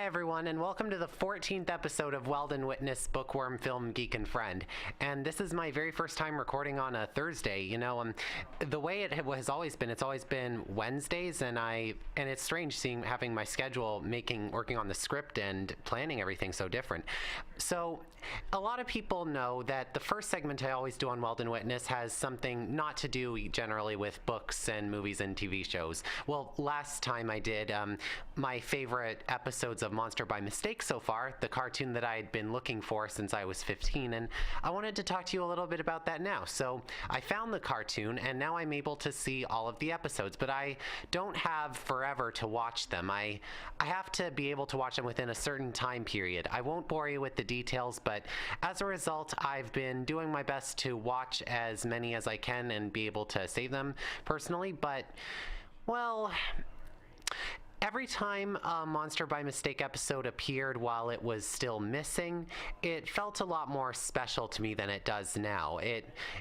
Hi, everyone, and welcome to the 14th episode of Weldon Witness Bookworm Film Geek and Friend. And this is my very first time recording on a Thursday. The way it has always been, it's always been Wednesdays, and it's strange having my schedule working on the script and planning everything so different. So a lot of people know that the first segment I always do on Weldon Witness has something not to do generally with books and movies and TV shows. Well, last time I did my favorite episodes of Monster by Mistake so far, the cartoon that I had been looking for since I was 15, and I wanted to talk to you a little bit about that now. So I found the cartoon, and now I'm able to see all of the episodes, but I don't have forever to watch them. I have to be able to watch them within a certain time period. I won't bore you with the details, but as a result, I've been doing my best to watch as many as I can and be able to save them personally, but, well, every time a Monster by Mistake episode appeared while it was still missing, it felt a lot more special to me than it does now.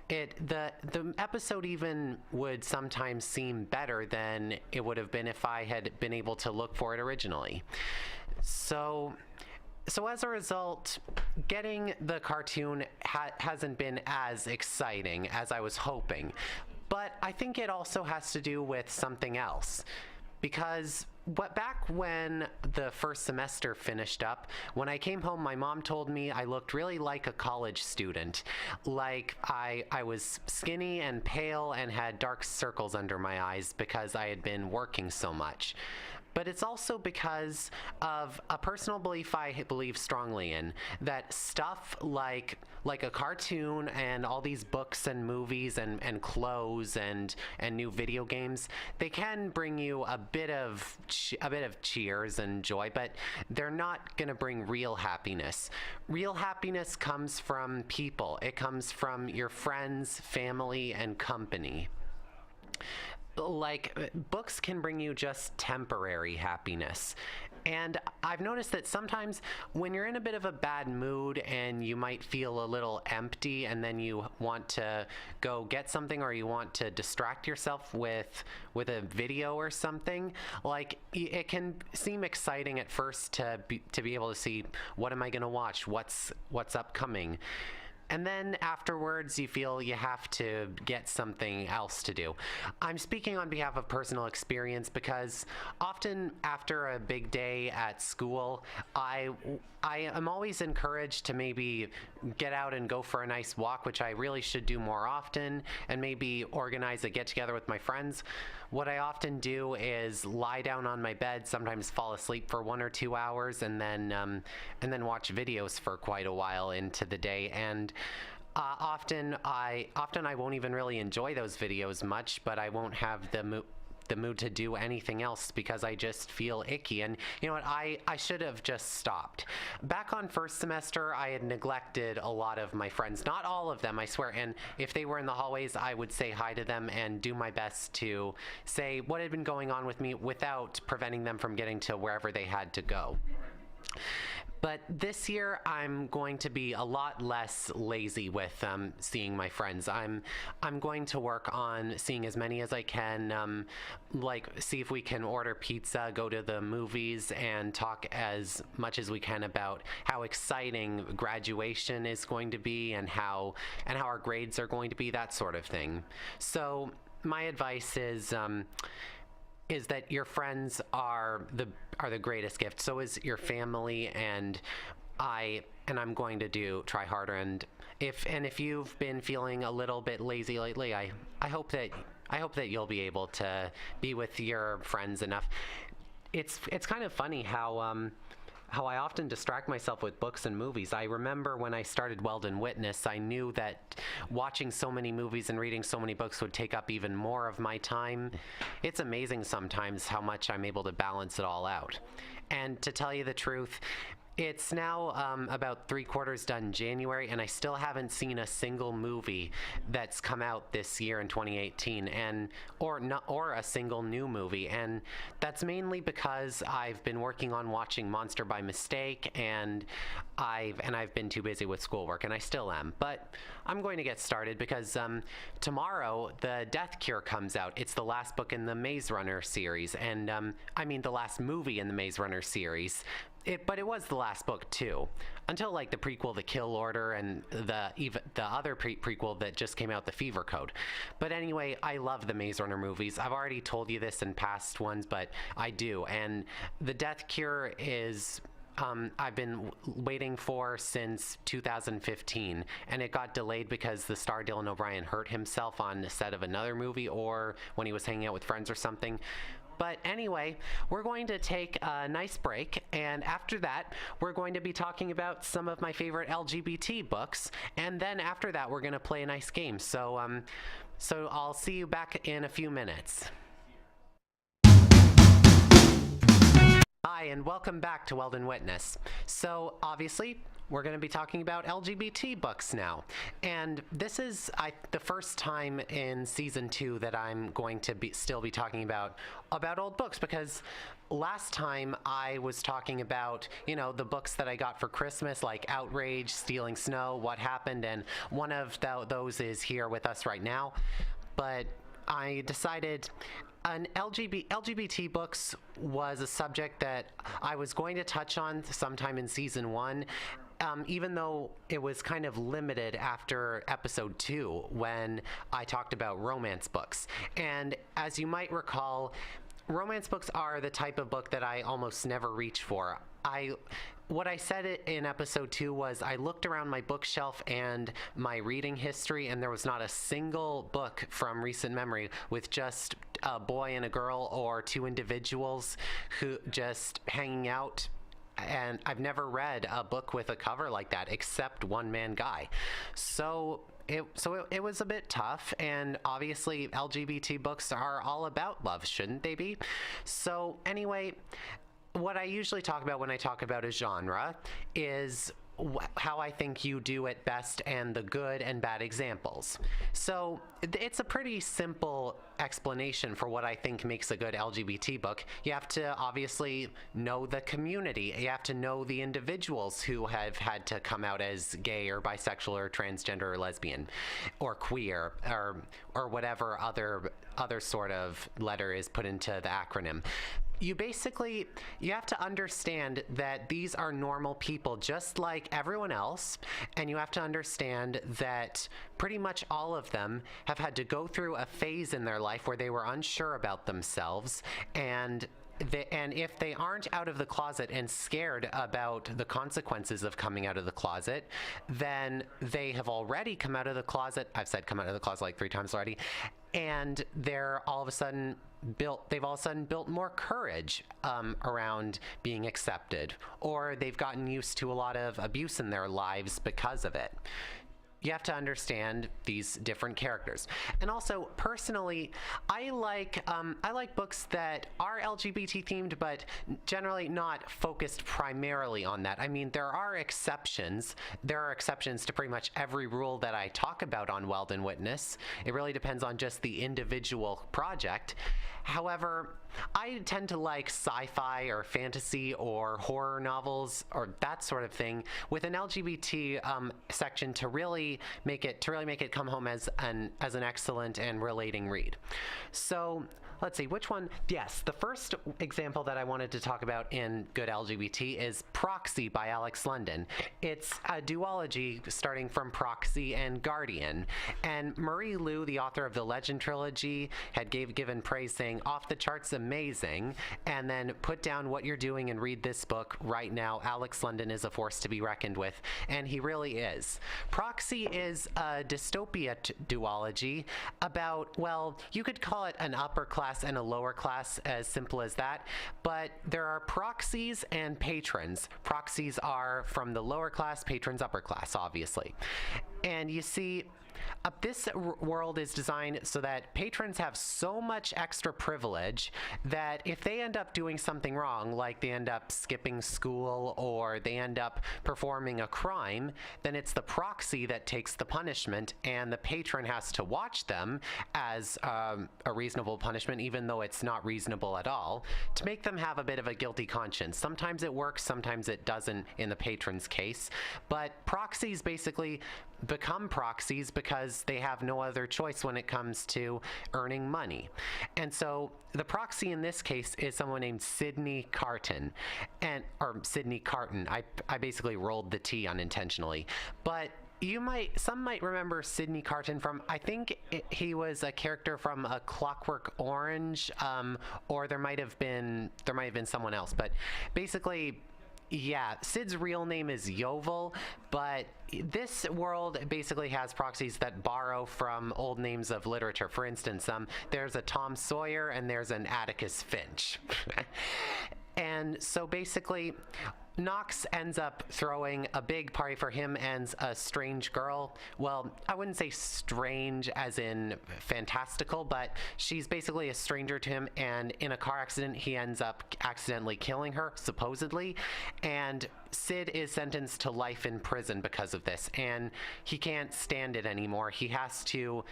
The episode even would sometimes seem better than it would have been if I had been able to look for it originally. So as a result, getting the cartoon hasn't been as exciting as I was hoping. But I think it also has to do with something else. Because back when the first semester finished up, when I came home, my mom told me I looked really like a college student. Like I was skinny and pale and had dark circles under my eyes because I had been working so much. But it's also because of a personal belief I believe strongly in, that stuff like a cartoon and all these books and movies and clothes and new video games, they can bring you a bit of cheers and joy, but they're not going to bring real happiness. Real happiness comes from people. It comes from your friends, family, and company. Like, books can bring you just temporary happiness. And I've noticed that sometimes when you're in a bit of a bad mood and you might feel a little empty and then you want to go get something or you want to distract yourself with a video or something, like, it can seem exciting at first to be able to see, what am I going to watch? What's upcoming? And then afterwards, you feel you have to get something else to do. I'm speaking on behalf of personal experience because often after a big day at school, I am always encouraged to maybe get out and go for a nice walk, which I really should do more often, and maybe organize a get-together with my friends. What I often do is lie down on my bed, sometimes fall asleep for 1 or 2 hours, and then watch videos for quite a while into the day. And often I won't even really enjoy those videos much, but I won't have the mood to do anything else because I just feel icky. And you know what, I should have just stopped. Back on first semester, I had neglected a lot of my friends, not all of them, I swear, and if they were in the hallways, I would say hi to them and do my best to say what had been going on with me without preventing them from getting to wherever they had to go. But this year, I'm going to be a lot less lazy with seeing my friends. I'm going to work on seeing as many as I can, like see if we can order pizza, go to the movies, and talk as much as we can about how exciting graduation is going to be and how our grades are going to be, that sort of thing. So my advice is that your friends are the greatest gift. So is your family, and I'm going to try harder. And if you've been feeling a little bit lazy lately, I hope that you'll be able to be with your friends enough. It's kind of funny how I often distract myself with books and movies. I remember when I started Weldon Witness, I knew that watching so many movies and reading so many books would take up even more of my time. It's amazing sometimes how much I'm able to balance it all out. And to tell you the truth, it's now about 3/4 done January, and I still haven't seen a single movie that's come out this year in 2018, or a single new movie, and that's mainly because I've been working on watching Monster by Mistake, and I've been too busy with schoolwork, and I still am. But I'm going to get started because tomorrow The Death Cure comes out. It's the last book in the Maze Runner series, and the last movie in the Maze Runner series. but it was the last book too, until like the prequel, The Kill Order, and the other prequel that just came out, The Fever Code. But anyway, I love the Maze Runner movies. I've already told you this in past ones, but I do. And The Death Cure is I've been waiting for since 2015, and it got delayed because the star Dylan O'Brien hurt himself on the set of another movie or when he was hanging out with friends or something. But anyway, we're going to take a nice break, and after that, we're going to be talking about some of my favorite LGBT books, and then after that, we're going to play a nice game. So I'll see you back in a few minutes. Hi, and welcome back to Weldon Witness. So obviously, we're going to be talking about LGBT books now. And this is the first time in season 2 that I'm going to still be talking about old books, because last time I was talking about, the books that I got for Christmas, like Outrage, Stealing Snow, What Happened, and one of those is here with us right now. But I decided LGBT books was a subject that I was going to touch on sometime in season 1. Even though it was kind of limited after episode 2 when I talked about romance books. And as you might recall, romance books are the type of book that I almost never reach for. What I said in episode 2 was I looked around my bookshelf and my reading history, and there was not a single book from recent memory with just a boy and a girl or 2 individuals who just hanging out. And I've never read a book with a cover like that except One Man Guy. So it was a bit tough, and obviously LGBT books are all about love, shouldn't they be? So anyway, what I usually talk about when I talk about a genre is how I think you do it best and the good and bad examples. So it's a pretty simple explanation for what I think makes a good LGBT book. You have to obviously know the community. You have to know the individuals who have had to come out as gay or bisexual or transgender or lesbian or queer or whatever other sort of letter is put into the acronym. You have to understand that these are normal people just like everyone else, and you have to understand that pretty much all of them have had to go through a phase in their life where they were unsure about themselves, and if they aren't out of the closet and scared about the consequences of coming out of the closet, then they have already come out of the closet. I've said come out of the closet like 3 times already. And they've all of a sudden built more courage around being accepted, or they've gotten used to a lot of abuse in their lives because of it. You have to understand these different characters. And also, personally, I like books that are LGBT themed, but generally not focused primarily on that. I mean, there are exceptions. There are exceptions to pretty much every rule that I talk about on Weldon Witness. It really depends on just the individual project. However, I tend to like sci-fi or fantasy or horror novels or that sort of thing with an LGBT section to really make it come home as an excellent and relating read. So let's see, which one? Yes, the first example that I wanted to talk about in good LGBT is Proxy by Alex London. It's a duology starting from Proxy and Guardian. And Marie Lu, the author of the Legend trilogy, had given praise saying, off the charts amazing, and then put down what you're doing and read this book right now. Alex London is a force to be reckoned with, and he really is. Proxy is a dystopia duology about, well, you could call it an upper class and a lower class, as simple as that, but there are proxies and patrons. Proxies are from the lower class, patrons upper class, obviously. And you see, this world is designed so that patrons have so much extra privilege that if they end up doing something wrong, like they end up skipping school or they end up performing a crime, then it's the proxy that takes the punishment, and the patron has to watch them as a reasonable punishment, even though it's not reasonable at all, to make them have a bit of a guilty conscience. Sometimes it works, sometimes it doesn't in the patron's case, but proxies basically become proxies because they have no other choice when it comes to earning money. And so the proxy in this case is someone named Sydney Carton, or Sydney Carton. I basically rolled the T unintentionally, but some might remember Sydney Carton from, I think he was a character from A Clockwork Orange, or there might have been someone else, but basically, yeah, Sid's real name is Yovel, but this world basically has proxies that borrow from old names of literature. For instance, there's a Tom Sawyer and there's an Atticus Finch. And so basically, Knox ends up throwing a big party for him and a strange girl. Well, I wouldn't say strange as in fantastical, but she's basically a stranger to him, and in a car accident, he ends up accidentally killing her, supposedly, and Sid is sentenced to life in prison because of this, and he can't stand it anymore. He has to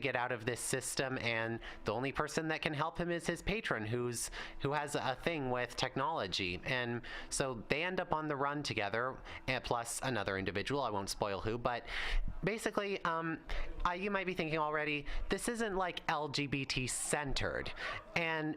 get out of this system, and the only person that can help him is his patron, who has a thing with technology. And so they end up on the run together, plus another individual. I won't spoil who, but basically, you might be thinking already, this isn't like LGBT centered. And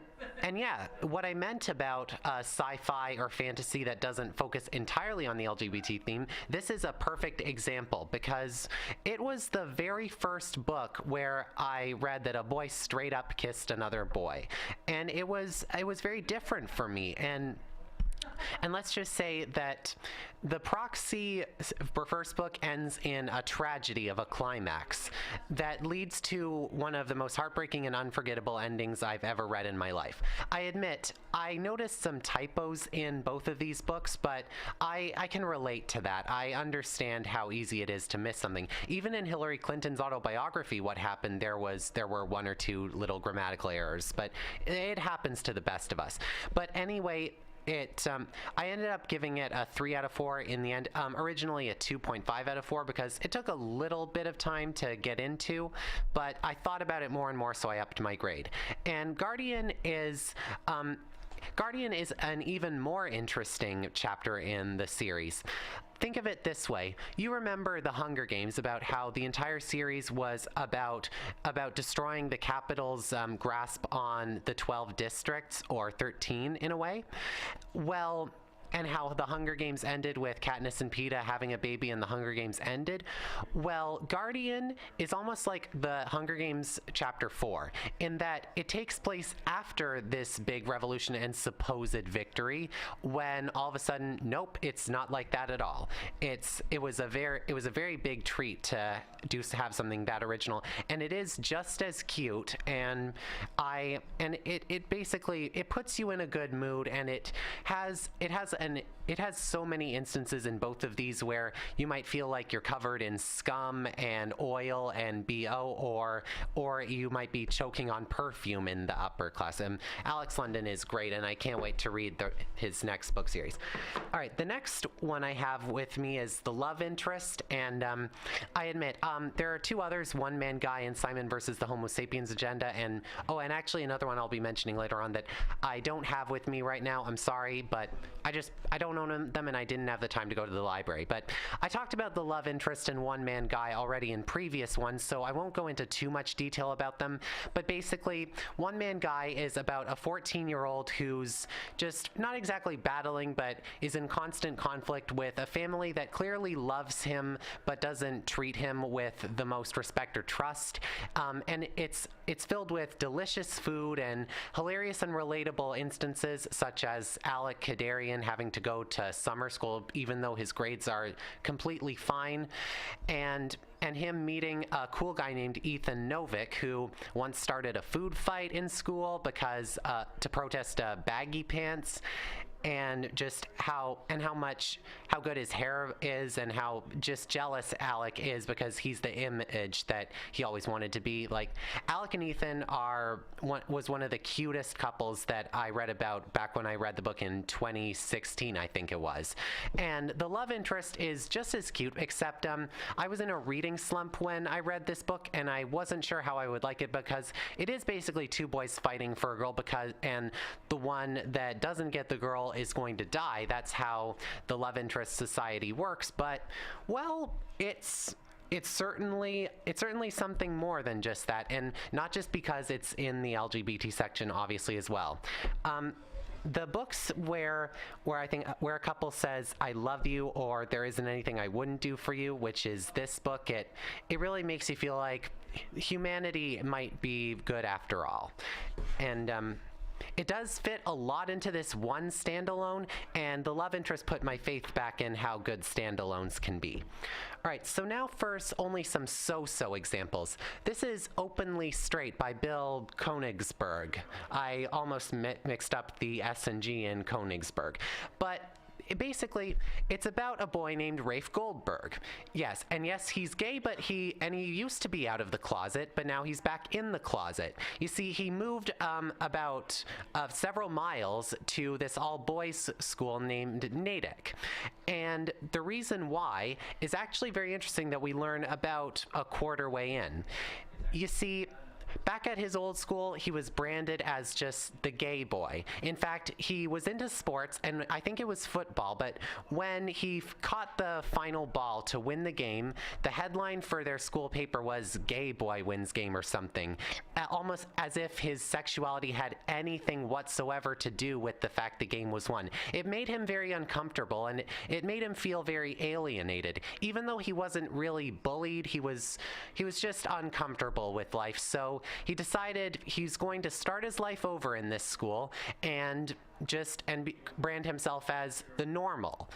yeah, what I meant about sci-fi or fantasy that doesn't focus entirely on the LGBT theme, this is a perfect example, because it was the very first book where I read that a boy straight up kissed another boy. And it was very different for me. And let's just say that the proxy first book ends in a tragedy of a climax that leads to one of the most heartbreaking and unforgettable endings I've ever read in my life. I admit, I noticed some typos in both of these books, but I can relate to that. I understand how easy it is to miss something. Even in Hillary Clinton's autobiography, What Happened, there were one or two little grammatical errors, but it happens to the best of us. But anyway, I ended up giving it a 3 out of 4 in the end, originally a 2.5 out of 4, because it took a little bit of time to get into, but I thought about it more and more, so I upped my grade. And Guardian is an even more interesting chapter in the series. Think of it this way. You remember the Hunger Games, about how the entire series was about destroying the Capitol's grasp on the 12 districts, or 13 in a way? Well, and how the Hunger Games ended with Katniss and Peeta having a baby and the Hunger Games ended. Well, Guardian is almost like the Hunger Games Chapter 4, in that it takes place after this big revolution and supposed victory, when all of a sudden, nope, it's not like that at all. It was a very big treat to have something that original, and it is just as cute, and it basically, it puts you in a good mood, and it has so many instances in both of these where you might feel like you're covered in scum and oil and BO, or you might be choking on perfume in the upper class. And Alex London is great, and I can't wait to read his next book series. All right, the next one I have with me is The Love Interest, and I admit, there are two others, One Man Guy and Simon versus the Homo Sapiens Agenda, and actually another one I'll be mentioning later on that I don't have with me right now. I'm sorry, but I don't own them, and I didn't have the time to go to the library. But I talked about The Love Interest and One Man Guy already in previous ones, so I won't go into too much detail about them. But basically, One Man Guy is about a 14-year-old who's just not exactly battling, but is in constant conflict with a family that clearly loves him, but doesn't treat him with the most respect or trust. And it's filled with delicious food and hilarious and relatable instances, such as Alec Kadarian having to go to summer school even though his grades are completely fine, and him meeting a cool guy named Ethan Novick, who once started a food fight in school because to protest baggy pants, and just how good his hair is, and how just jealous Alec is because he's the image that he always wanted to be. Like, Alec and Ethan was one of the cutest couples that I read about back when I read the book in 2016, I think it was. And the love interest is just as cute, except I was in a reading slump when I read this book, and I wasn't sure how I would like it, because it is basically two boys fighting for a girl, and the one that doesn't get the girl is going to die. That's how the love interest society works. But, well, it's it's certainly something more than just that, and not just because it's in the LGBT section, obviously as well. The books where I think where a couple says "I love you" or "There isn't anything I wouldn't do for you," which is this book, it really makes you feel like humanity might be good after all, and it does fit a lot into this one standalone, and the love interest put my faith back in how good standalones can be. All right, so now first, only some so-so examples. This is Openly Straight by Bill Konigsberg. I almost mixed up the S and G in Konigsberg. But basically, it's about a boy named Rafe Goldberg. Yes, and yes, he's gay, but he used to be out of the closet, but now he's back in the closet. You see, he moved about several miles to this all-boys school named Natick. And the reason why is actually very interesting that we learn about a quarter way in. You see, back at his old school, he was branded as just the gay boy. In fact, he was into sports, and I think it was football, but when he caught the final ball to win the game, the headline for their school paper was "Gay Boy Wins Game" or something, almost as if his sexuality had anything whatsoever to do with the fact the game was won. It made him very uncomfortable, and it made him feel very alienated. Even though he wasn't really bullied, he was just uncomfortable with life, so he decided he's going to start his life over in this school and brand himself as the normal,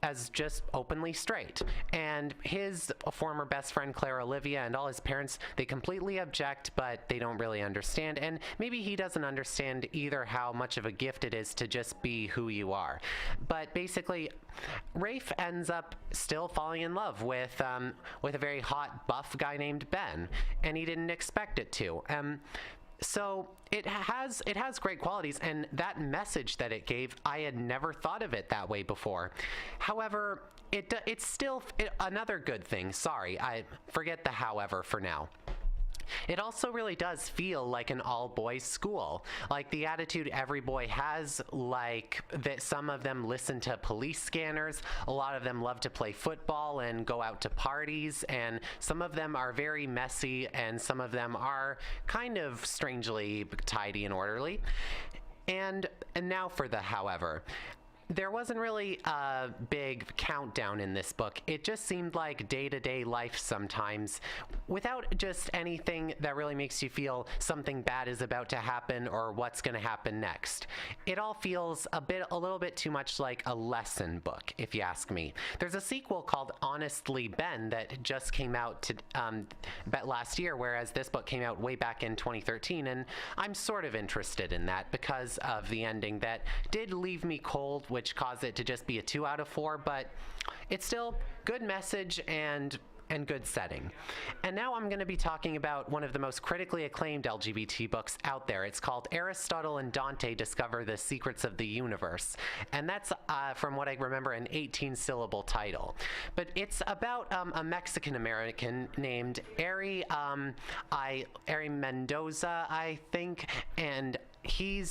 as just openly straight. And his former best friend Claire Olivia and all his parents, they completely object, but they don't really understand. And maybe he doesn't understand either how much of a gift it is to just be who you are. But basically, Rafe ends up still falling in love with a very hot, buff guy named Ben, and he didn't expect it to. So it has great qualities, and that message that it gave, I had never thought of it that way before. However, it's still another good thing. Sorry, I forget the however for now. It also really does feel like an all-boys school. Like the attitude every boy has, like that some of them listen to police scanners, a lot of them love to play football and go out to parties, and some of them are very messy, and some of them are kind of strangely tidy and orderly. And now for the however. There wasn't really a big countdown in this book. It just seemed like day-to-day life sometimes, without just anything that really makes you feel something bad is about to happen or what's going to happen next. It all feels a little bit too much like a lesson book, if you ask me. There's a sequel called Honestly Ben that just came out last year, whereas this book came out way back in 2013, and I'm sort of interested in that because of the ending that did leave me cold, which caused it to just be a 2 out of 4, but it's still good message and good setting. And now I'm going to be talking about one of the most critically acclaimed LGBT books out there. It's called Aristotle and Dante Discover the Secrets of the Universe. And that's, from what I remember, an 18-syllable title. But it's about a Mexican-American named Ari Mendoza, I think, and he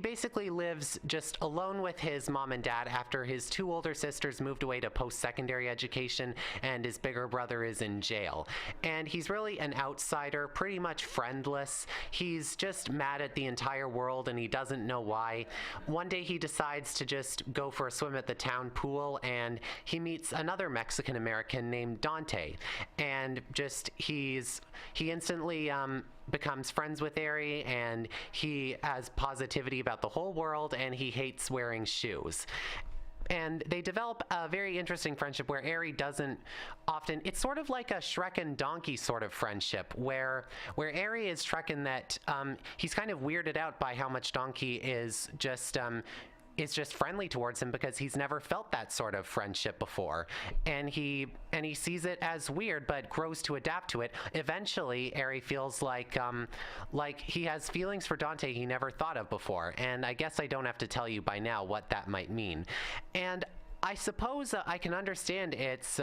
basically lives just alone with his mom and dad after his 2 older sisters moved away to post-secondary education and his bigger brother is in jail. And he's really an outsider, pretty much friendless. He's just mad at the entire world and he doesn't know why. One day he decides to just go for a swim at the town pool, and he meets another Mexican American named Dante. And just he instantly becomes friends with Ari, and he has positivity about the whole world, and he hates wearing shoes. And they develop a very interesting friendship where Ari doesn't often, it's sort of like a Shrek and Donkey sort of friendship where Ari is Shrek in that he's kind of weirded out by how much Donkey is just friendly towards him because he's never felt that sort of friendship before, and he sees it as weird but grows to adapt to it. Eventually, Ari feels like he has feelings for Dante he never thought of before, and I guess I don't have to tell you by now what that might mean. And I suppose I can understand its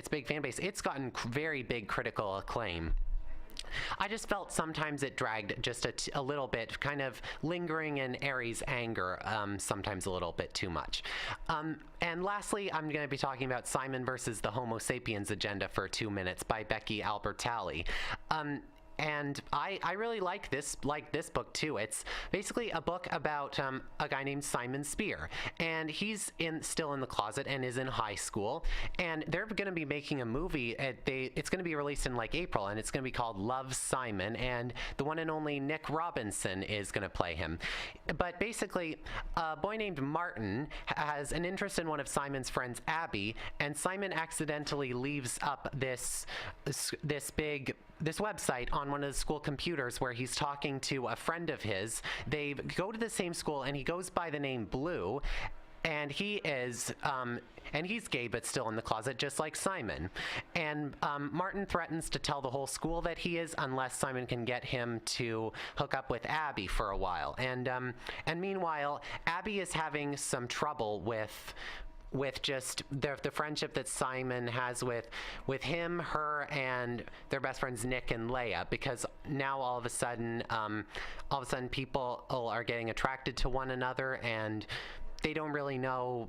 big fan base. It's gotten very big critical acclaim. I just felt sometimes it dragged just a little bit, kind of lingering in Aries' anger, sometimes a little bit too much. And lastly, I'm going to be talking about Simon versus the Homo sapiens agenda for 2 minutes by Becky Albertalli. And I really like this book too. It's basically a book about a guy named Simon Spear, and he's still in the closet and is in high school. And they're going to be making a movie. It's going to be released in like April, and it's going to be called Love, Simon. And the one and only Nick Robinson is going to play him. But basically, a boy named Martin has an interest in one of Simon's friends, Abby, and Simon accidentally leaves up this website on one of the school computers where he's talking to a friend of his. They go to the same school, and he goes by the name Blue, and he's gay but still in the closet, just like Simon. And Martin threatens to tell the whole school that he is unless Simon can get him to hook up with Abby for a while. And meanwhile, Abby is having some trouble with just the friendship that Simon has with him, her, and their best friends Nick and Leia, because now all of a sudden people are getting attracted to one another, and they don't really know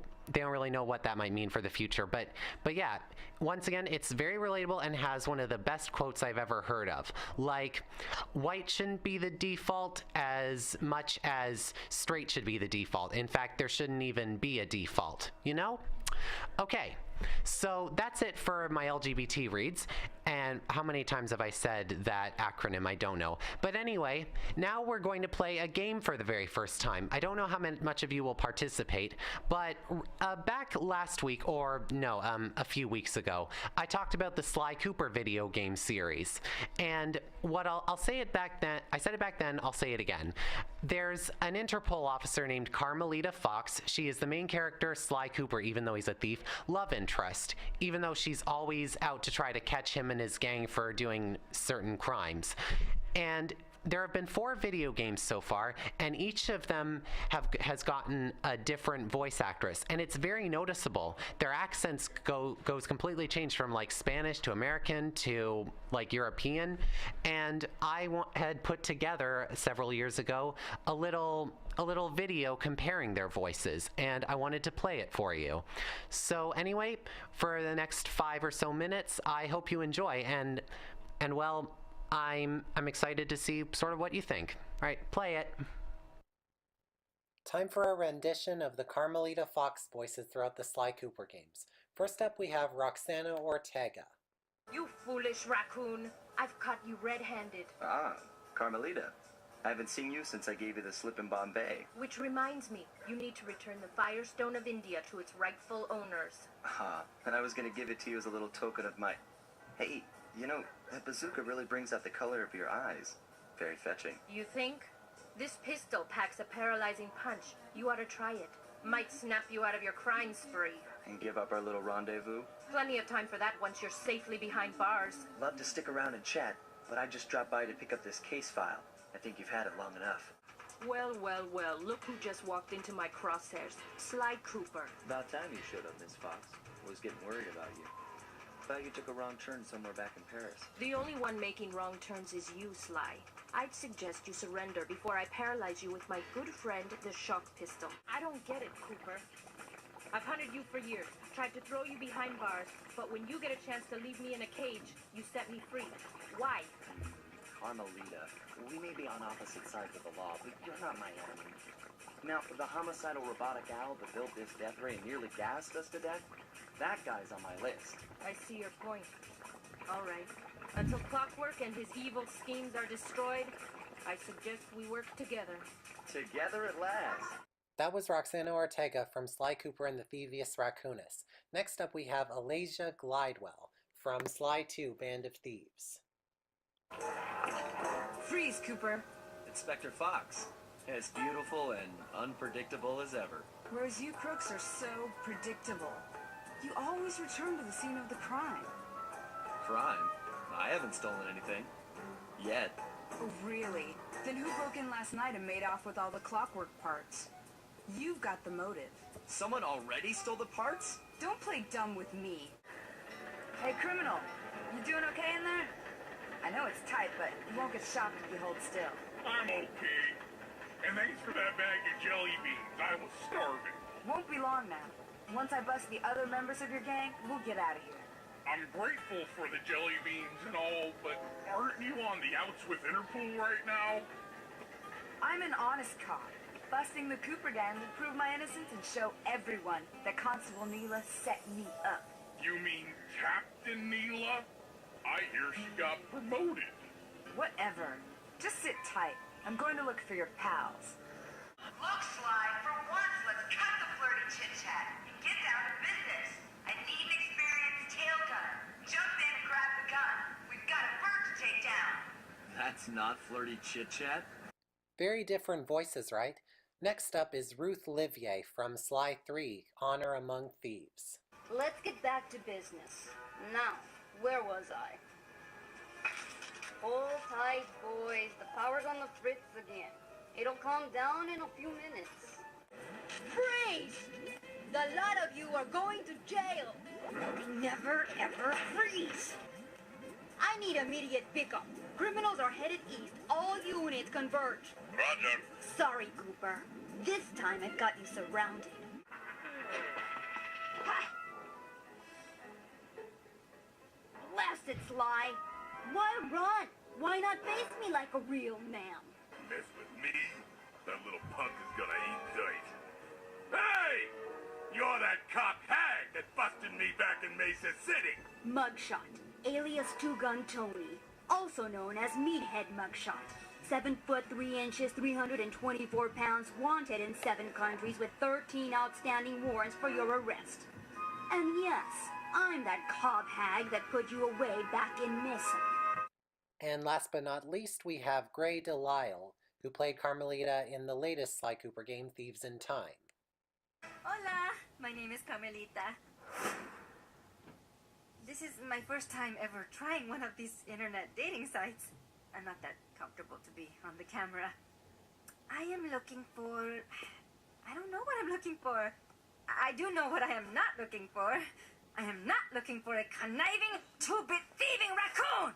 what that might mean for the future. But yeah, once again, it's very relatable and has one of the best quotes I've ever heard of. Like, white shouldn't be the default as much as straight should be the default. In fact, there shouldn't even be a default, you know? Okay, so that's it for my LGBT reads. And how many times have I said that acronym? I don't know. But anyway, now we're going to play a game for the very first time. I don't know how much of you will participate, but back last week, or no, a few weeks ago, I talked about the Sly Cooper video game series. And what I'll say it back then, I said it back then, I'll say it again. There's an Interpol officer named Carmelita Fox. She is the main character, Sly Cooper, even though he's a thief, love interest, even though she's always out to try to catch him and his gang for doing certain crimes. And there have been 4 video games so far, and each of them has gotten a different voice actress, and it's very noticeable. Their accents goes completely changed from like Spanish to American to like European. And I had put together several years ago a little video comparing their voices, and I wanted to play it for you. So anyway, for the next 5 or so minutes, I hope you enjoy, and well, I'm excited to see sort of what you think. All right, play it. Time for a rendition of the Carmelita Fox voices throughout the Sly Cooper games. First up, we have Roxana Ortega. You foolish raccoon. I've caught you red-handed. Ah, Carmelita. I haven't seen you since I gave you the slip in Bombay. Which reminds me, you need to return the Firestone of India to its rightful owners. Ah, and I was going to give it to you as a little token of my... Hey, you know, that bazooka really brings out the color of your eyes. Very fetching. You think? This pistol packs a paralyzing punch. You ought to try it. Might snap you out of your crime spree. And give up our little rendezvous? Plenty of time for that once you're safely behind bars. Love to stick around and chat, but I just dropped by to pick up this case file. I think you've had it long enough. Well, well, well, look who just walked into my crosshairs. Sly Cooper. About time you showed up, Miss Fox. I was getting worried about you. Thought you took a wrong turn somewhere back in Paris. The only one making wrong turns is you, Sly. I'd suggest you surrender before I paralyze you with my good friend, the shock pistol. I don't get it, Cooper. I've hunted you for years, tried to throw you behind bars, but when you get a chance to leave me in a cage, you set me free. Why? Carmelita, we may be on opposite sides of the law, but you're not my enemy. Now, the homicidal robotic owl that built this death ray and nearly gassed us to death, that guy's on my list. I see your point. All right. Until Clockwork and his evil schemes are destroyed, I suggest we work together. Together at last. That was Roxana Ortega from Sly Cooper and the Thievius Raccoonus. Next up we have Alasia Glidewell from Sly 2 Band of Thieves. Freeze, Cooper. Inspector Fox. As beautiful and unpredictable as ever. Whereas you crooks are so predictable. You always return to the scene of the crime. Crime? I haven't stolen anything. Yet. Oh, really? Then who broke in last night and made off with all the Clockwork parts? You've got the motive. Someone already stole the parts? Don't play dumb with me. Hey, criminal. You doing okay in there? I know it's tight, but you won't get shocked if you hold still. I'm okay. And thanks for that bag of jelly beans. I was starving. Won't be long now. Once I bust the other members of your gang, we'll get out of here. I'm grateful for the jelly beans and all, but aren't you on the outs with Interpol right now? I'm an honest cop. Busting the Cooper gang will prove my innocence and show everyone that Constable Neela set me up. You mean Captain Neela? I hear she got promoted. Whatever. Just sit tight. I'm going to look for your pals. Look, Sly, for once, let's cut the flirty chit-chat and get down to business. I need an experienced tail gunner. Jump in and grab the gun. We've got a bird to take down. That's not flirty chit-chat? Very different voices, right? Next up is Ruth Livier from Sly 3, Honor Among Thieves. Let's get back to business. Now, where was I? Hold tight, boys. The power's on the fritz again. It'll calm down in a few minutes. Freeze! The lot of you are going to jail. Never, ever freeze. I need immediate pickup. Criminals are headed east. All units converge. Roger. Sorry, Cooper. This time I've got you surrounded. Ha! Blast it, Sly. Why run? Why not face me like a real man? Mess with me? That little punk is gonna eat dirt. Hey! You're that cop hag that busted me back in Mesa City. Mugshot, alias Two Gun Tony, also known as Meathead Mugshot. 7 foot 3 inches, 324 pounds, wanted in 7 countries with 13 outstanding warrants for your arrest. And yes, I'm that cob hag that put you away back in Mesa. And last but not least, we have Gray Delisle, who played Carmelita in the latest Sly Cooper game, Thieves in Time. Hola, my name is Carmelita. This is my first time ever trying one of these internet dating sites. I'm not that comfortable to be on the camera. I am looking for... I don't know what I'm looking for. I do know what I am not looking for. I am not looking for a conniving, two-bit thieving raccoon!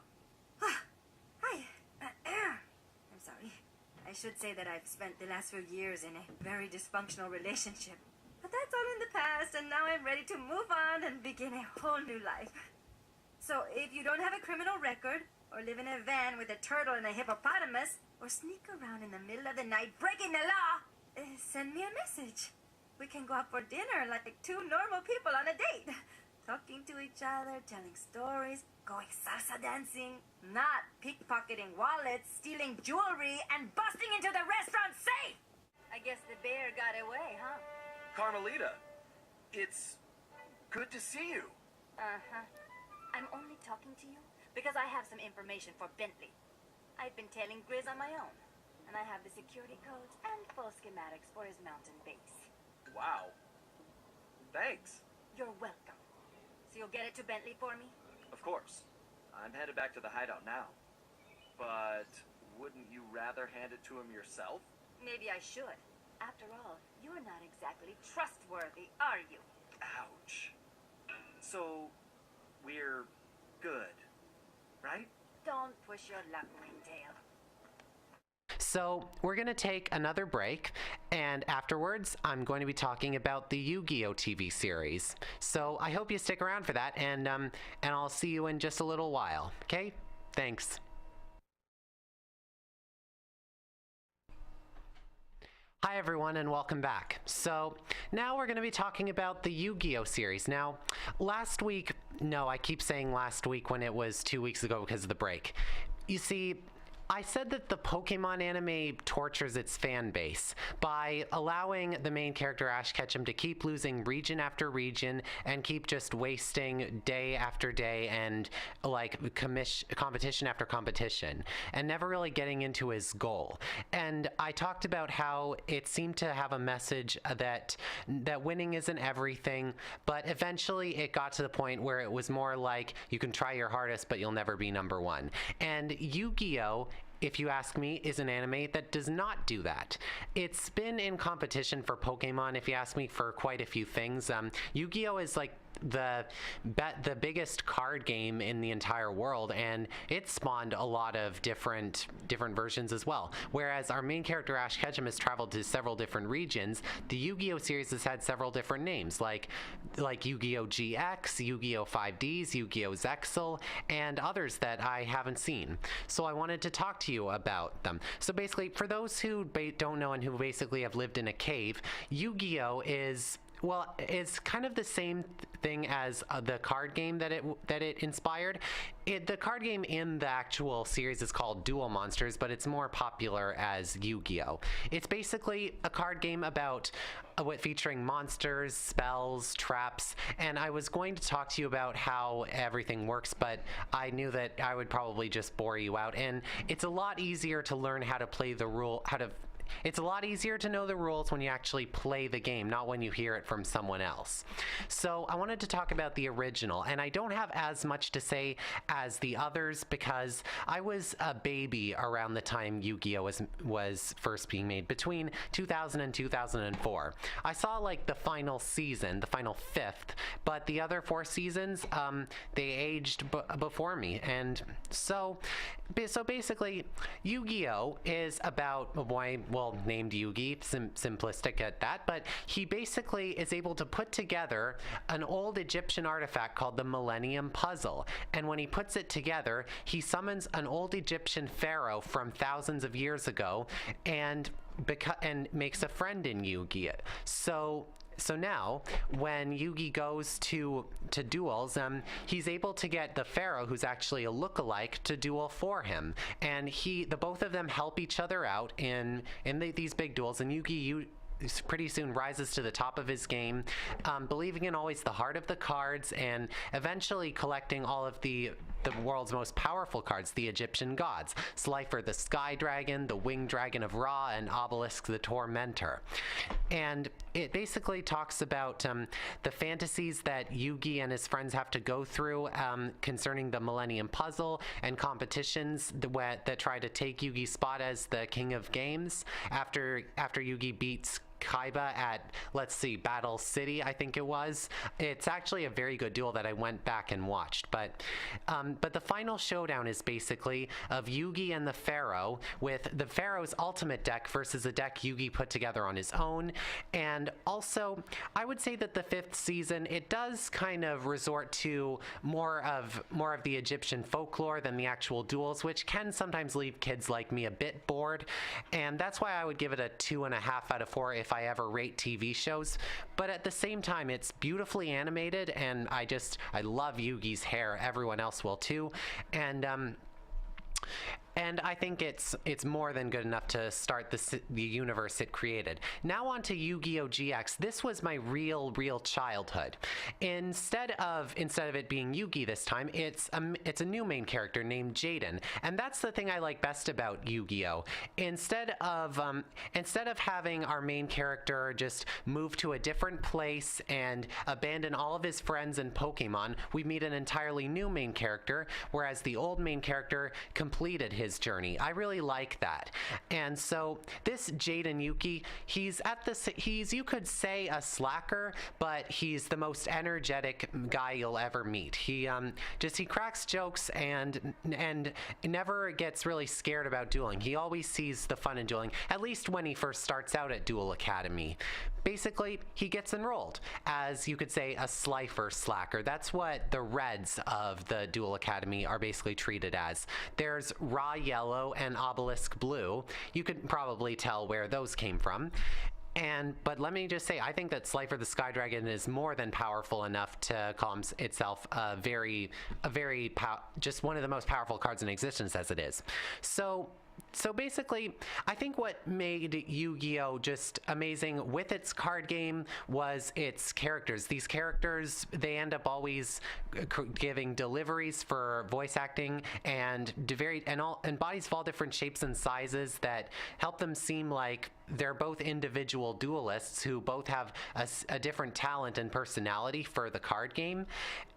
Hi. I'm sorry. I should say that I've spent the last few years in a very dysfunctional relationship. But that's all in the past, and now I'm ready to move on and begin a whole new life. So if you don't have a criminal record, or live in a van with a turtle and a hippopotamus, or sneak around in the middle of the night breaking the law, send me a message. We can go out for dinner like two normal people on a date. Talking to each other, telling stories, going salsa dancing, not pickpocketing wallets, stealing jewelry, and busting into the restaurant safe! I guess the bear got away, huh? Carmelita, it's good to see you. Uh-huh. I'm only talking to you because I have some information for Bentley. I've been tailing Grizz on my own, and I have the security codes and full schematics for his mountain base. Wow. Thanks. You're welcome. So you'll get it to Bentley for me? Of course. I'm headed back to the hideout now. But wouldn't you rather hand it to him yourself? Maybe I should. After all, you're not exactly trustworthy, are you? Ouch. So, we're good, right? Don't push your luck, Ringtail. So we're going to take another break, and afterwards I'm going to be talking about the Yu-Gi-Oh! TV series. So I hope you stick around for that, and I'll see you in just a little while, okay? Thanks. Hi everyone and welcome back. So now we're going to be talking about the Yu-Gi-Oh! Series. Now, last week, no, I keep saying last week when it was 2 weeks ago because of the break. You see, I said that the Pokemon anime tortures its fan base by allowing the main character Ash Ketchum to keep losing region after region and keep just wasting day after day and like competition after competition and never really getting into his goal. And I talked about how it seemed to have a message that winning isn't everything, but eventually it got to the point where it was more like you can try your hardest but you'll never be number one. And Yu-Gi-Oh! If you ask me, is an anime that does not do that. It's been in competition for Pokemon, if you ask me, for quite a few things. Yu-Gi-Oh! Is like the biggest card game in the entire world, and it spawned a lot of different versions as well. Whereas our main character Ash Ketchum has traveled to several different regions, the Yu-Gi-Oh series has had several different names, like Yu-Gi-Oh GX, Yu-Gi-Oh 5Ds, Yu-Gi-Oh Zexal, and others that I haven't seen. So I wanted to talk to you about them. So basically, for those who don't know and who basically have lived in a cave, Yu-Gi-Oh is kind of the same thing as the card game that it inspired. The card game in the actual series is called Duel Monsters, but it's more popular as Yu-Gi-Oh. It's basically a card game about featuring monsters, spells, traps, and I was going to talk to you about how everything works, but I knew that I would probably just bore you out, and it's a lot easier to learn how to play it's a lot easier to know the rules when you actually play the game, not when you hear it from someone else. So I wanted to talk about the original, and I don't have as much to say as the others because I was a baby around the time Yu-Gi-Oh was first being made, between 2000 and 2004. I saw like the final season, the final fifth, but the other 4 seasons, they aged before me. And so basically, Yu-Gi-Oh is about a boy, named Yugi, simplistic at that, but he basically is able to put together an old Egyptian artifact called the Millennium Puzzle. And when he puts it together, he summons an old Egyptian pharaoh from thousands of years ago and makes a friend in Yugi. So now, when Yugi goes to duels, he's able to get the pharaoh, who's actually a look-alike, to duel for him, and the both of them help each other out in these big duels. And Yugi pretty soon rises to the top of his game, believing in always the heart of the cards, and eventually collecting all of the world's most powerful cards, the Egyptian gods, Slifer the Sky Dragon, the Winged Dragon of Ra, and Obelisk the Tormentor. And it basically talks about the fantasies that Yugi and his friends have to go through concerning the Millennium Puzzle, and competitions that try to take Yugi's spot as the king of games after Yugi beats Kaiba at, Battle City, I think it was. It's actually a very good duel that I went back and watched. But the final showdown is basically of Yugi and the Pharaoh, with the Pharaoh's ultimate deck versus a deck Yugi put together on his own. And also, I would say that the 5th season, it does kind of resort to more of the Egyptian folklore than the actual duels, which can sometimes leave kids like me a bit bored. And that's why I would give it a 2.5 out of 4 if I ever rate TV shows. But at the same time, it's beautifully animated, and I love Yugi's hair. Everyone else will too. And I think it's more than good enough to start the universe it created. Now on to Yu-Gi-Oh! GX. This was my real childhood. Instead of it being Yugi this time, it's a new main character named Jaden, and that's the thing I like best about Yu-Gi-Oh! Instead of having our main character just move to a different place and abandon all of his friends and Pokemon, we meet an entirely new main character, whereas the old main character completed his journey. I really like that. And so this Jaden Yuki, he's you could say a slacker, but he's the most energetic guy you'll ever meet. He cracks jokes and never gets really scared about dueling. He always sees the fun in dueling, at least when he first starts out at Duel Academy. Basically, he gets enrolled as, you could say, a Slifer slacker. That's what the Reds of the Duel Academy are basically treated as. There's Ra Yellow and Obelisk Blue. You could probably tell where those came from. But let me just say, I think that Slifer the Sky Dragon is more than powerful enough to call itself just one of the most powerful cards in existence as it is. So basically, I think what made Yu-Gi-Oh! Just amazing with its card game was its characters. These characters, they end up always giving deliveries for voice acting and bodies of all different shapes and sizes that help them seem like they're both individual duelists who both have a different talent and personality for the card game.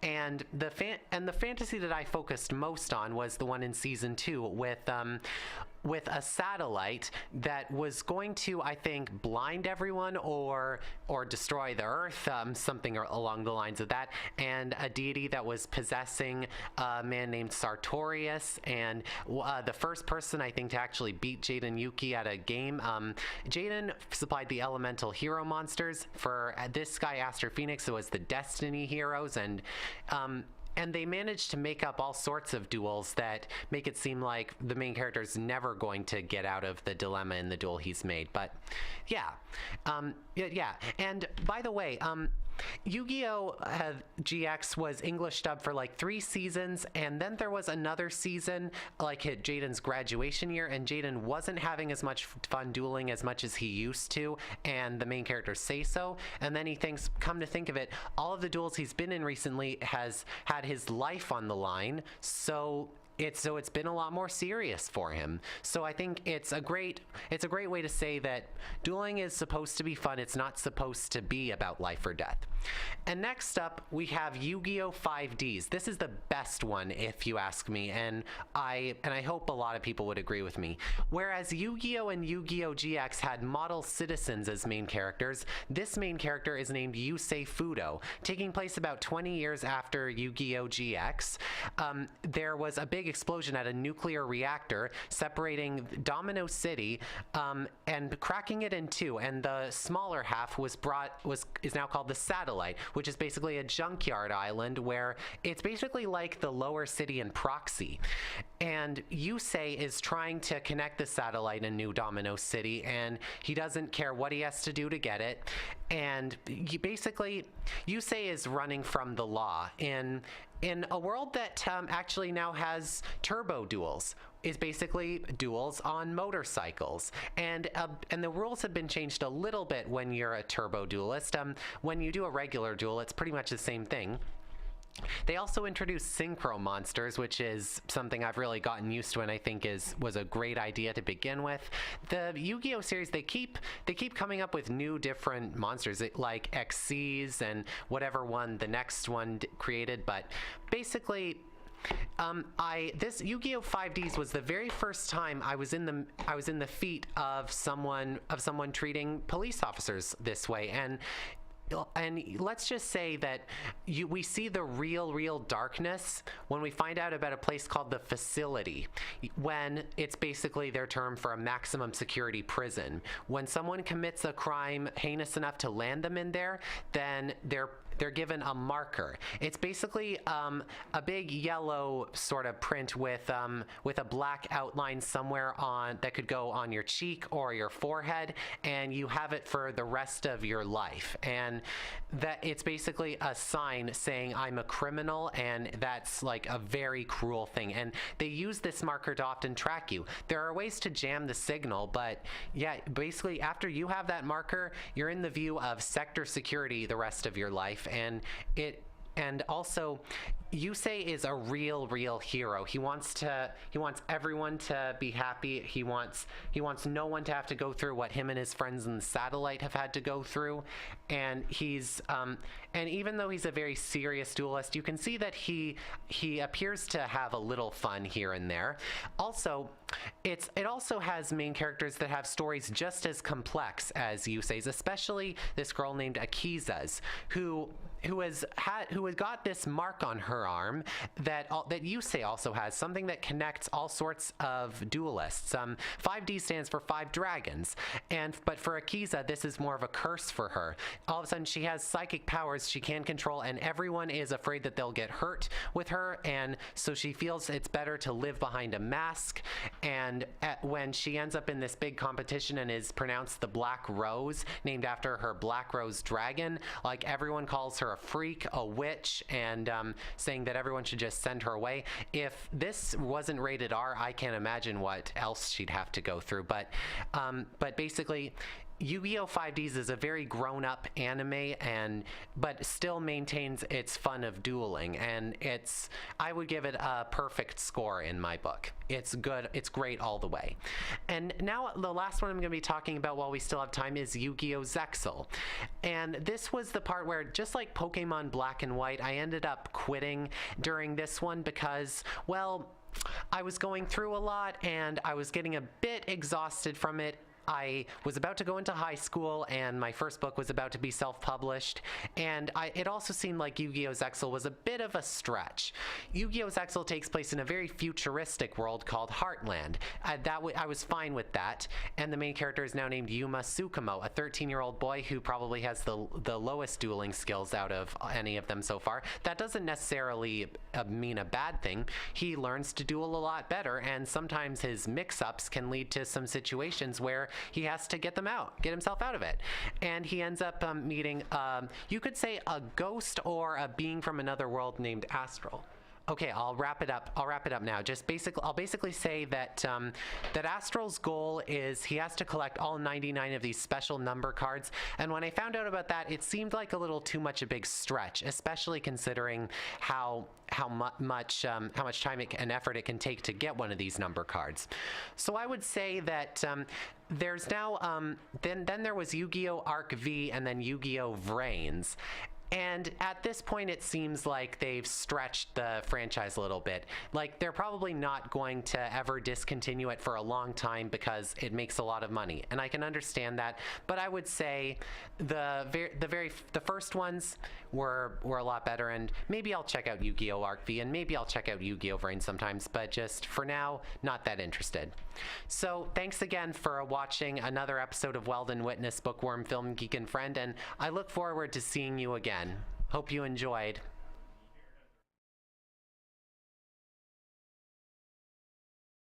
And the fantasy that I focused most on was the one in season 2 with a satellite that was going to, I think, blind everyone or destroy the Earth, something along the lines of that, and a deity that was possessing a man named Sartorius. And the first person, I think, to actually beat Jaden Yuki at a game, Jaden supplied the elemental hero monsters. For this guy, Aster Phoenix, it was the Destiny heroes, and they managed to make up all sorts of duels that make it seem like the main character is never going to get out of the dilemma in the duel he's made. But yeah. And by the way, Yu-Gi-Oh! GX was English dubbed for like 3 seasons, and then there was another season, like hit Jaden's graduation year, and Jaden wasn't having as much fun dueling as much as he used to, and the main characters say so. And then he thinks, come to think of it, all of the duels he's been in recently has had his life on the line, so it's been a lot more serious for him. So I think it's a great way to say that dueling is supposed to be fun. It's not supposed to be about life or death. And next up, we have Yu-Gi-Oh! 5Ds. This is the best one, if you ask me, and I hope a lot of people would agree with me. Whereas Yu-Gi-Oh! And Yu-Gi-Oh! GX had model citizens as main characters, this main character is named Yusei Fudo. Taking place about 20 years after Yu-Gi-Oh! GX, there was a big explosion at a nuclear reactor separating Domino City and cracking it in two, and the smaller half is now called the Satellite, which is basically a junkyard island where it's basically like the lower city in Proxy. And Yusei is trying to connect the satellite in New Domino City, and he doesn't care what he has to do to get it. And Yusei is running from the law in a world that actually now has turbo duels. Is basically duels on motorcycles, and the rules have been changed a little bit when you're a turbo duelist. When you do a regular duel, it's pretty much the same thing. They also introduced synchro monsters, which is something I've really gotten used to and I think was a great idea to begin with. The Yu-Gi-Oh! Series, they keep coming up with new different monsters, like XCs and whatever one the next one created, but basically this Yu-Gi-Oh! 5Ds was the very first time I was in the feet of someone treating police officers this way, and let's just say that we see the real darkness when we find out about a place called the Facility, when it's basically their term for a maximum security prison. When someone commits a crime heinous enough to land them in there, then they're given a marker. It's basically a big yellow sort of print with a black outline somewhere that could go on your cheek or your forehead, and you have it for the rest of your life. And that it's basically a sign saying I'm a criminal, and that's like a very cruel thing. And they use this marker to often track you. There are ways to jam the signal, but yeah, basically after you have that marker, you're in the view of sector security the rest of your life. And also Yusei is a real hero. He wants everyone to be happy. He wants no one to have to go through what him and his friends in the Satellite have had to go through. And and even though he's a very serious duelist, you can see that he appears to have a little fun here and there. Also, it also has main characters that have stories just as complex as Yusei's, especially this girl named Akiza's, who has got this mark on her arm that Yusei also has, something that connects all sorts of duelists. 5D stands for 5 dragons, but for Akiza, this is more of a curse for her. All of a sudden, she has psychic powers she can control, and everyone is afraid that they'll get hurt with her, and so she feels it's better to live behind a mask. And when she ends up in this big competition and is pronounced the Black Rose, named after her Black Rose dragon, like everyone calls her a freak, a witch, and saying that everyone should just send her away. If this wasn't rated R, I can't imagine what else she'd have to go through. But basically, Yu-Gi-Oh! 5Ds is a very grown-up anime, but still maintains its fun of dueling, and I would give it a perfect score in my book. It's good, it's great all the way. And now the last one I'm going to be talking about while we still have time is Yu-Gi-Oh! Zexal. And this was the part where, just like Pokemon Black and White, I ended up quitting during this one because, well, I was going through a lot and I was getting a bit exhausted from it. I was about to go into high school, and my first book was about to be self-published, and it also seemed like Yu-Gi-Oh! Zexal was a bit of a stretch. Yu-Gi-Oh! Zexal takes place in a very futuristic world called Heartland. I was fine with that, and the main character is now named Yuma Tsukumo, a 13-year-old boy who probably has the lowest dueling skills out of any of them so far. That doesn't necessarily mean a bad thing. He learns to duel a lot better, and sometimes his mix-ups can lead to some situations where he has to get himself out of it. And he ends up meeting, you could say, a ghost or a being from another world named Astral. Okay, I'll wrap it up. I'll wrap it up now. I'll basically say that that Astral's goal is he has to collect all 99 of these special number cards. And when I found out about that, it seemed like a little too much a big stretch, especially considering how much time and effort it can take to get one of these number cards. So I would say that there's now then there was Yu-Gi-Oh! Arc V and then Yu-Gi-Oh! Vrains. And at this point, it seems like they've stretched the franchise a little bit. Like, they're probably not going to ever discontinue it for a long time because it makes a lot of money. And I can understand that. But I would say the first ones were a lot better. And maybe I'll check out Yu-Gi-Oh! Arc V, and maybe I'll check out Yu-Gi-Oh! Vrain sometimes. But just for now, not that interested. So thanks again for watching another episode of Weldon Witness, Bookworm, Film Geek, and Friend. And I look forward to seeing you again. Hope you enjoyed.